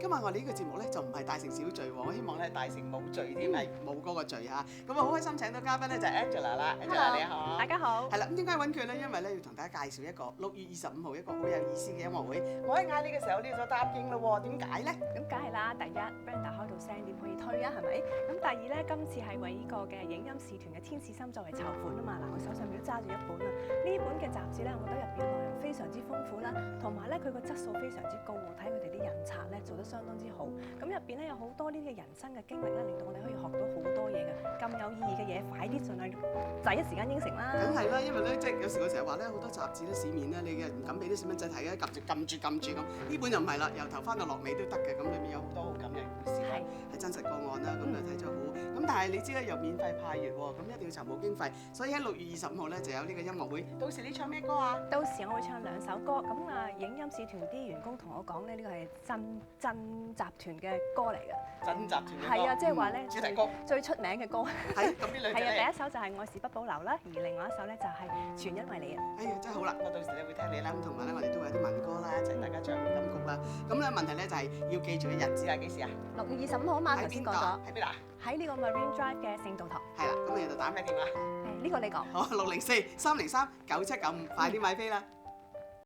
今日我哋呢個節目咧就唔係大城小聚喎，我希望咧大城冇聚添，係冇嗰個聚嚇。咁啊好開心請到嘉賓咧就係 Angela 啦 ，Angela 你好。大家好。係啦，咁點解揾佢咧？因為咧要同大家介紹一個6月25號一個好有意思嘅音樂會。我喺嗌你嘅時候，你就答應咯喎，點解咧？咁梗係啦，第一 Brenda 開到聲點可以推啊？係咪？咁第二咧，今次係為呢個嘅影音使團嘅天使心作為籌款啊嘛。嗱，我手上面都揸住一本啊。呢本嘅雜誌咧，我覺得入邊內容非常之豐富啦，同埋咧佢個質素非常之高。我睇佢哋啲印刷咧做得相當之好。咁入邊咧有好多呢啲嘅人生嘅經歷咧，令到我哋可以學到好多嘢嘅。咁有意義嘅嘢，快啲盡量第一時間應承啦。梗係啦，因為咧即係有時我成日話咧好多雜誌咧市面咧，你嘅唔敢俾啲細蚊仔睇嘅，撳住咁。呢本就唔係啦，由頭翻到落尾都得嘅。咁裏面有好多好感人故事啦，係真實個案啦，咁就睇咗好。咁但係你知咧又免費派月喎，咁一定要籌募經費，所以喺6月25號咧就有呢個音樂會。到時你唱咩歌啊？到時我會唱2首歌，咁啊影音使團啲員工同我講咧，呢個係真集團嘅歌嚟嘅。真集團嘅歌。係啊，即係話咧主題曲最出名嘅歌。係咁邊兩隻？係啊，第一首就係愛是不保留啦，而另外一首咧就係全因為你啊。哎呀，真係好啦，我到時咧會聽你啦，咁同埋咧我哋都會有啲民歌啦，一齊大家唱金曲啦。咁咧問題咧就係要記住嘅日子係幾時啊？6月25號嘛，頭先講咗。喺邊啊？喺呢個 Marine Drive 嘅聖道堂。係啦，咁你就打咩電話？呢個你講。好，604-303-9795，快啲買飛啦！